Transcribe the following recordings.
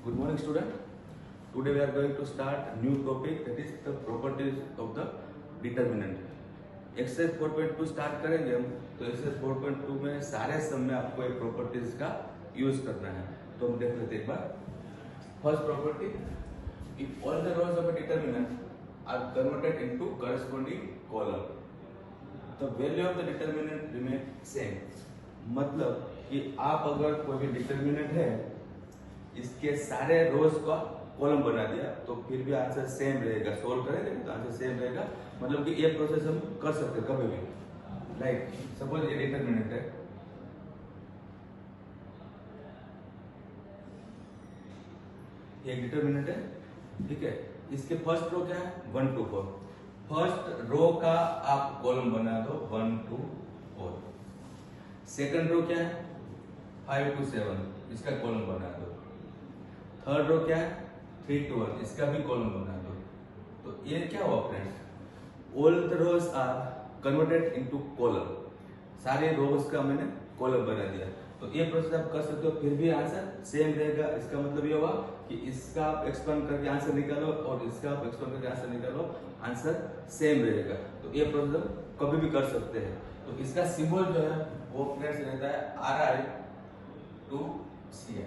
Good morning, student. Today we are going to start a new topic, that is the properties of the determinant. Exercise 4.2 start करेंगे हम। तो exercise 4.2 में सारे सम में आपको एक प्रॉपर्टीज का यूज करना है। तो हम देख लेते हैं एक बार। First property, if all the rows of a determinant are converted into corresponding column, the value of the determinant remain same. मतलब कि आप अगर कोई भी डिटरमिनेंट है, इसके सारे रोज का कॉलम बना दिया, तो फिर भी आंसर सेम रहेगा। सोल्व करेंगे तो आंसर सेम रहेगा। मतलब कि ये प्रोसेस हम कर सकते हैं कभी भी। लाइक सपोज ये डिटरमिनेंट है, ये डिटरमिनेंट है, ठीक है। इसके फर्स्ट रो क्या है, 1 to 4। फर्स्ट रो का आप कॉलम बना दो 1 to 4। सेकंड रो क्या है, 5 to 7, इसका कॉलम बना दो। थर्ड रो क्या है, 3 to 1, इसका भी कॉलम बना दो। तो ये क्या हुआ friends, all the rows are converted into column. सारे रोज का मैंने कॉलम बना दिया। तो ये प्रोसेस आप कर सकते हो, फिर भी आंसर सेम रहेगा। इसका मतलब ये हुआ कि इसका आप एक्सपेंड करके आंसर निकालो और इसका आप एक्सपेंड करके आंसर निकालो, आंसर सेम रहेगा। तो ये प्रोसेस हम कभी भी कर सकते हैं। तो इसका सिंबल जो है वो फ्रेंड्स रहता है RI to CI,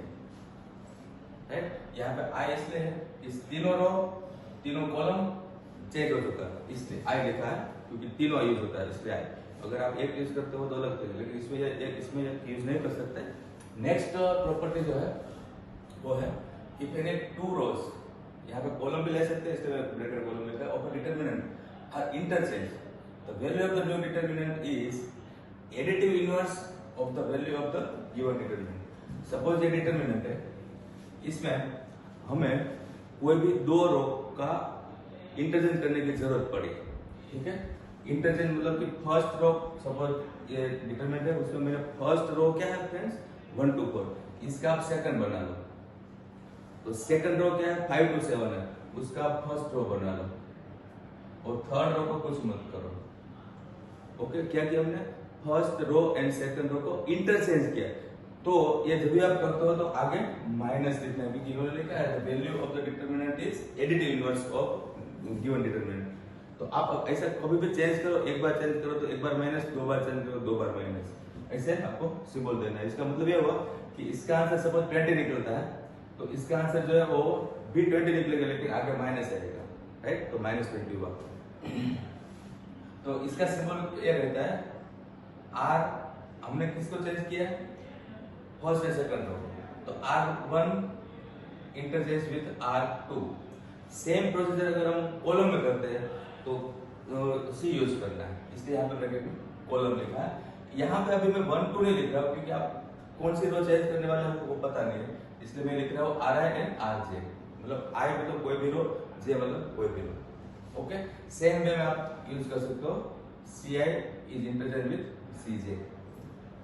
राइट। यहाँ पे I इसलिए है, इस तीनों रो तीनों कॉलम चेंज हो चुका है, इसलिए I लिखा है, क्योंकि तीनों यूज होता है इसलिए I। अगर आप एक यूज करते हो तो अलग तरीके, लेकिन इसमें यूज नहीं कर सकते। नेक्स्ट प्रॉपर्टी जो है वो है, इफ एनी टू रोज, यहाँ पे कॉलम भी ले सकते हैं, इसलिए ब्रैकेट कॉलम लिखा है, of determinant are interchange, the value of the new determinant is additive inverse of the value of the given determinant. Suppose ये डिटरमिनेंट है, इसमें हमें कोई भी दो रो का इंटरचेंज करने की जरूरत पड़ी, ठीक है। इंटरचेंज मतलब कि फर्स्ट रो, सपोज ये डिटरमिनेंट है, उसमें मेरा फर्स्ट रो क्या है फ्रेंड्स, 1 to 4, इसका आप सेकंड बना लो। तो सेकंड रो क्या है, 5 to 7 है, उसका आप फर्स्ट रो बना लो। और थर्ड रो को कुछ मत करो। ओके, क्या किया हमने, first row and second row को इंटरचेंज किया। तो ये जब भी आप करते हो तो आगे माइनस लिखना है, क्योंकि इन्होंने लिखा है value of the determinant is additive inverse of given determinant. तो आप ऐसा कभी भी चेंज करो, एक बार चेंज करो तो एक बार माइनस, दो बार चेंज करो दो बार माइनस, ऐसे आपको सिंबल देना है। इसका मतलब ये हुआ कि इसका आंसर सपोज 20 निकलता है, तो इसका आंसर जो है वो भी 20 निकलेगा, लेकिन आगे माइनस आएगा, राइट। तो -20 हुआ। तो इसका सिंबल ये रहता है R। हमने किसको चेंज किया है, फर्स्ट एंड सेकंड रो। तो R1 interchange with R2। Same procedure अगर हम कॉलम में करते हैं तो C यूज करना है, इसलिए यहाँ पे ब्रैकेट में कॉलम लिखा है। यहाँ पे अभी मैं 1 2 नहीं लिख रहा हूँ, क्योंकि आप कौन सी रो चेंज करने वाले हैं वो पता नहीं है, इसलिए मैं लिख रहा हूँ RI एंड RJ। मतलब I मतलब कोई भी रो, J मतलब कोई भी रो। ओके, सेम वे में आप यूज कर सकते हो, CI is interchange with CJ।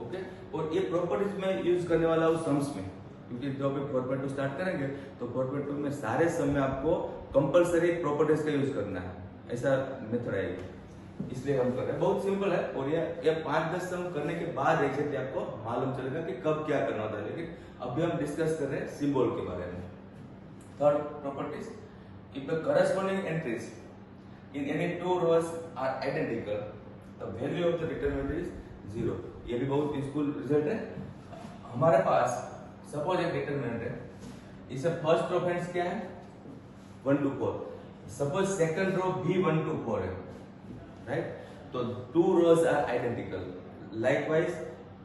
Okay, और ये प्रॉपर्टीज में यूज करने वाला हूँ सम्स में, क्योंकि जब भी 4.2 स्टार्ट करेंगे तो 4.2 में सारे सम में आपको कंपलसरी प्रॉपर्टीज का यूज करना है, ऐसा मेथड है, इसलिए हम कर रहे हैं। बहुत सिंपल है, और ये 5-10 सम करने के बाद एग्जैक्टली आपको मालूम चलेगा कि कब क्या करना होता है। लेकिन अभी हम डिस्कस कर रहे हैं सिंबल के बारे में। Third properties, if the corresponding entries in any two rows are identical, the value of the determinant is 0। ये भी बहुत यूजफुल रिजल्ट है। हमारे पास सपोज एक डिटरमिनेंट है, इससे फर्स्ट रो फ्रेंड्स क्या है, 1 to 4। सपोज सेकंड रो भी 1 to 4 है, राइट। तो two rows are identical. Likewise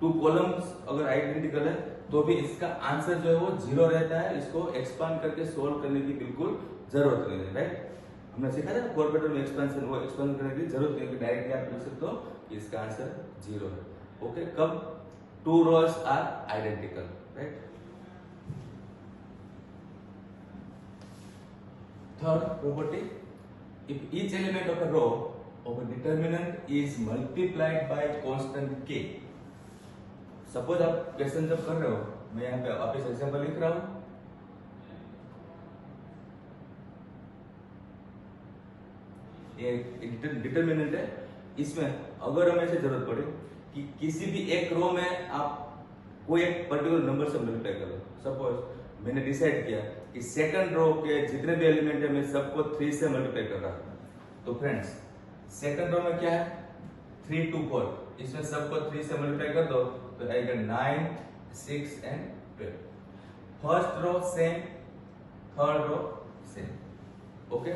two columns अगर आइडेंटिकल है तो भी इसका आंसर जो है वो 0 रहता है। इसको एक्सपांड करके सोल्व करने की बिल्कुल जरूरत नहीं है, राइट। हमने सीखा था फॉर्मेट में एक्सपेंशन, वो एक्सपेंड करने की जरूरत नहीं है, डायरेक्टली आप लिख सकते हो कि इसका आंसर 0 है। ओके, कब, two rows are identical, right. Third property, if each element of a row of a determinant is multiplied by constant k। Suppose आप क्वेश्चन जब कर रहे हो, मैं यहाँ पे वापस एग्जांपल लिख रहा हूं, ये डिटरमिनेंट है, इसमें अगर हमें ऐसे जरूरत पड़े कि किसी भी एक रो में आप कोई एक पर्टिकुलर नंबर से मल्टीप्लाई करो। सपोज मैंने डिसाइड किया कि सेकंड रो के जितने भी एलिमेंट है मैं सबको 3 से मल्टीप्लाई कर रहा हूं। तो फ्रेंड्स सेकंड रो में क्या है 3 2 4, इसमें सबको 3 से मल्टीप्लाई कर दो तो आएगा 9 6 and 12। First row same, third row same. Okay,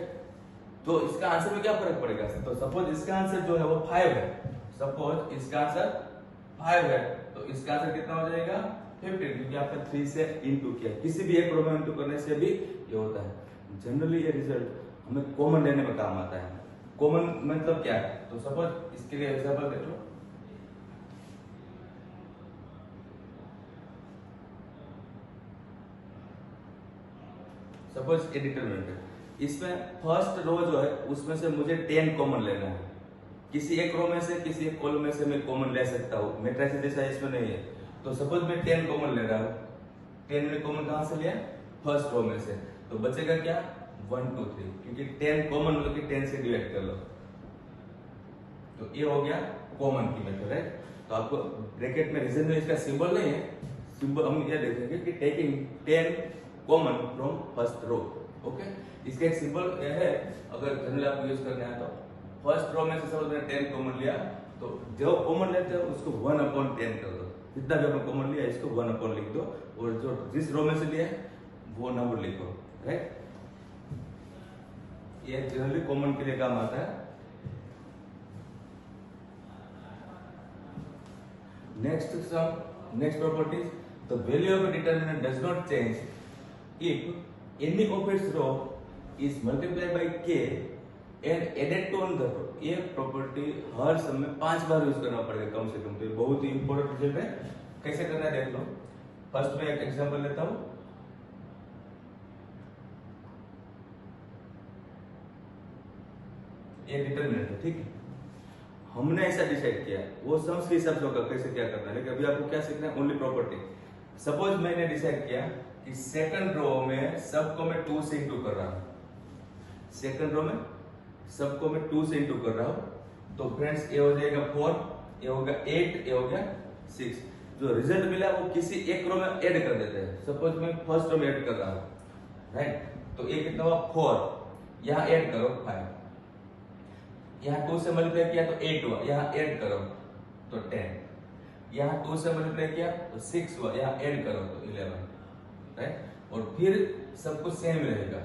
तो इसका आंसर में क्या फर्क पड़ेगा? तो सपोज इसका आंसर जो है वो 5 है, सपोज इसका आंसर 5 है तो इसका आंसर कितना हो जाएगा 15, क्योंकि आपने 3 से इंटू किया। किसी भी एक रो में इंटू करने से भी ये होता है। जनरली ये रिजल्ट हमें कॉमन लेने में काम आता है। कॉमन मतलब क्या है? तो सपोज इसके लिए एग्जांपल देख लो। सपोज ये डिटरमिनेंट है, इसमें फर्स्ट रो जो है उसमें से मुझे 10 कॉमन लेना है। किसी एक रो में से किसी एक कॉलम में से मैं कॉमन ले सकता हूँ, मैट्रिक्स जैसा इसमें नहीं है। तो सपोज मैं 10 कॉमन ले रहा हूँ, 10 में कॉमन कहां से लिया? फर्स्ट रो में से। तो बचेगा क्या 1 2 3, क्योंकि 10 कॉमन मतलब कि 10 से डिवाइड कर लो। तो ये हो गया कॉमन की मेथड है। तो आपको ब्रैकेट में रीजन में इसका सिंबल नहीं है, सिंबल हम ये देखेंगे कि taking 10 common from first row. Okay, इसका एक सिंबल यह है, अगर जनरली आपको यूज करना है तो फर्स्ट रो में से सपोज मैंने 10 कॉमन लिया तो जो कॉमन लेते हैं उसको 1/10 कर दो। जितना भी आपने कॉमन लिया इसको 1 लिख दो, और जो जिस रो में से लिया वो नंबर लिखो। राइट, ये जनरली कॉमन के लिए काम आता है। Next properties, the value of a determinant does not change if any of its row is multiplied by k and added to on the row। ये प्रॉपर्टी हर समय 5 बार यूज करना पड़ेगा कम से कम। तो ये बहुत ही इंपॉर्टेंट रिजल्ट है। कैसे करना है देख लो। फर्स्ट में एक एग्जांपल लेता हूं। ये डिटरमिनेंट है, ठीक है। हमने ऐसा डिसाइड किया, वो सम्स के हिसाब से होगा कैसे क्या करना है, लेकिन अभी आपको क्या सीखना है? Only property. सपोज मैंने डिसाइड किया कि सेकंड रो में सबको मैं 2 से इंटू कर रहा हूं। सेकंड रो में सबको मैं 2 से इंटू कर रहा हूं। तो फ्रेंड्स ये हो जाएगा 4, ये हो गया 8, ये हो गया 6। जो रिजल्ट मिला वो किसी एक रो में ऐड कर देते हैं। सपोज मैं फर्स्ट रो में ऐड कर रहा हूं, राइट, तो ये कितना हुआ 4, यहां ऐड करो 5, यहाँ 2 से मल्टीप्लाई किया तो 8 हुआ, यहाँ ऐड करो तो 10, यहाँ 2 से मल्टीप्लाई किया तो 6 हुआ, यहाँ ऐड करो तो 11। राइट, और फिर सब कुछ सेम रहेगा।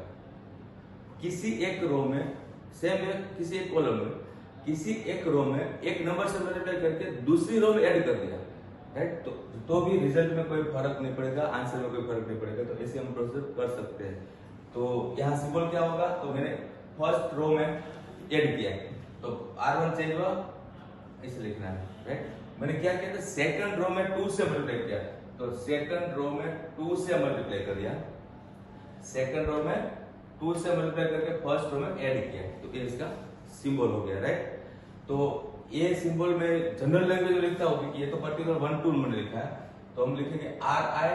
किसी एक रो में सेम है, किसी एक कॉलम में, किसी एक रो में एक नंबर से मल्टीप्लाई करके दूसरी रो में ऐड कर दिया। राइट, तो भी रिजल्ट में कोई फर्क नहीं पड़ेगा, आंसर में कोई फर्क नहीं पड़ेगा। तो ऐसे हम प्रोसेस कर सकते हैं। तो यहाँ सिंबल क्या होगा? तो मैंने फर्स्ट रो में ऐड किया तो R1 चेंज हुआ, इसे लिखना है। राइट, मैंने क्या किया था? सेकंड रो में 2 से मल्टीप्लाई किया, तो सेकंड रो में 2 से मल्टीप्लाई कर दिया। सेकंड रो में 2 से मल्टीप्लाई करके फर्स्ट रो में ऐड किया, तो ये इसका सिंबल हो गया। राइट, तो ये सिंबल में जनरल लैंग्वेज में लिखता हूं क्योंकि ये तो पर्टिकुलर 1 2 मैंने लिखा है। तो हम लिखेंगे RI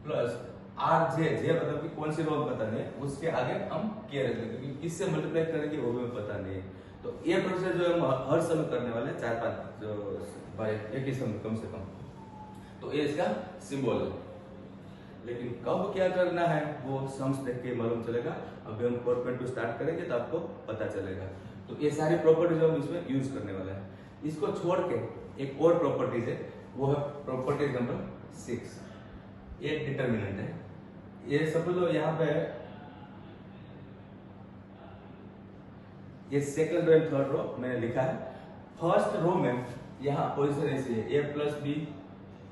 प्लस RJ, जे मतलब कि कौन सी रो पता नहीं, उसके आगे हम के रख देंगे क्योंकि किससे मल्टीप्लाई करेंगे वो भी पता नहीं है। तो ये प्रोसेस जो हम हर समय करने वाले 4-5 बार एक ही समय कम से कम। तो ये इसका सिंबल है। लेकिन कब क्या करना है वो सम्स देख के मालूम चलेगा। अभी हम 4.2 स्टार्ट करेंगे तो आपको पता चलेगा। तो ये सारी प्रॉपर्टीज हम इसमें यूज करने वाले हैं। इसको छोड़ के एक और प्रॉपर्टीज है, वो है प्रॉपर्टीज नंबर 6। ये डिटरमिनेंट है। ये समझ लो यहाँ पे ये second row and third row मैंने लिखा है। फर्स्ट रो में यहाँ पोजीशन ऐसी है a plus B,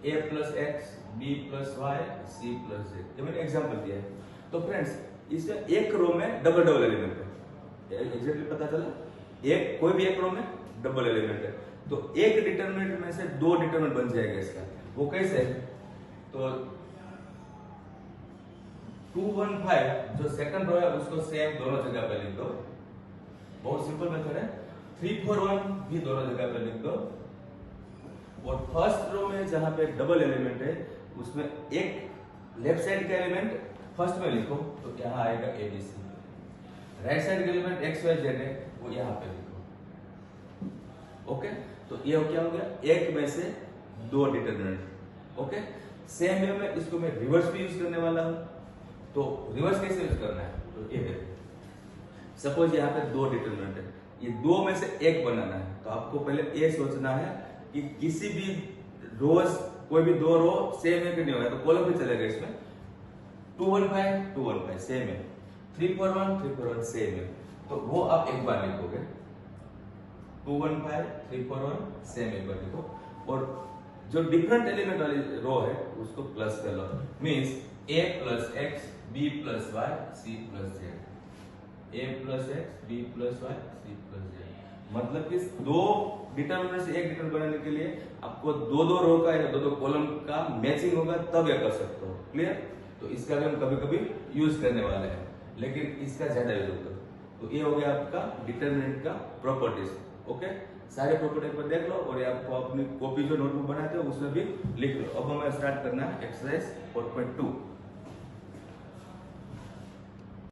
a plus x, b plus Y, c plus z। ये मैंने एग्जांपल दिया है। तो फ्रेंड्स इसमें एक रो में डबल एलिमेंट है, एग्जैक्टली पता चला। एक कोई भी एक रो में डबल एलिमेंट है, तो एक डिटरमिनेंट में से 2 डिटरमिनेंट बन जाएगा इसका। वो कैसे? तो 2 1 5 जो सेकंड रो है उसको सेम दोनों जगह पे लिख दो। बहुत सिंपल मेथड है। 3 4 1 भी दोनों जगह पे लिख दो। और फर्स्ट रो में जहां पे डबल एलिमेंट है उसमें एक लेफ्ट साइड का एलिमेंट फर्स्ट में लिखो, तो यहाँ आएगा ABC। राइट साइड का एलिमेंट x y z है, वो यहाँ पे लिखो। ओके, तो ये क्या हो गया? एक में से 2 डिटरमिनेंट। ओके, सेम वे में इसको मैं रिवर्स भी यूज करने वाला हूं। तो रिवर्स कैसे यूज करना है, तो ये देखो, सपोज यहाँ पे 2 डिटरमिनेंट है, ये 2 में से एक बनाना है। तो आपको पहले ये सोचना है कि किसी भी रोज, कोई भी 2 रो सेम है कि नहीं होगा, तो कॉलम भी चलेगा इसमें। 2 1 5 2 1 5 सेम है, 3 4 1 3 4 1 सेम है। तो वो आप एक बार लिखोगे, 2 1 5 3 4 1 सेम एक बार लिखो, और जो डिफरेंट एलिमेंट वाली रो है उसको प्लस कर लो। Means a plus x, b plus Y, c plus z. a plus x, b plus Y, c plus z. मतलब कि 2 डिटरमिनेंट से एक डिटरमिनेंट बनाने के लिए आपको 2 रो का या 2 कॉलम का मैचिंग होगा, तब ये कर सकते हो। क्लियर? तो इसका भी हम कभी कभी यूज करने वाले हैं, लेकिन इसका ज्यादा यूज होगा। तो ये हो गया आपका डिटरमिनेंट का प्रॉपर्टीज। ओके, सारे प्रॉपर्टी पर देख लो, और आपको अपनी कॉपी जो नोटबुक बनाते हो उसमें भी लिख लो। अब हमें स्टार्ट करना है एक्सरसाइज 4.2।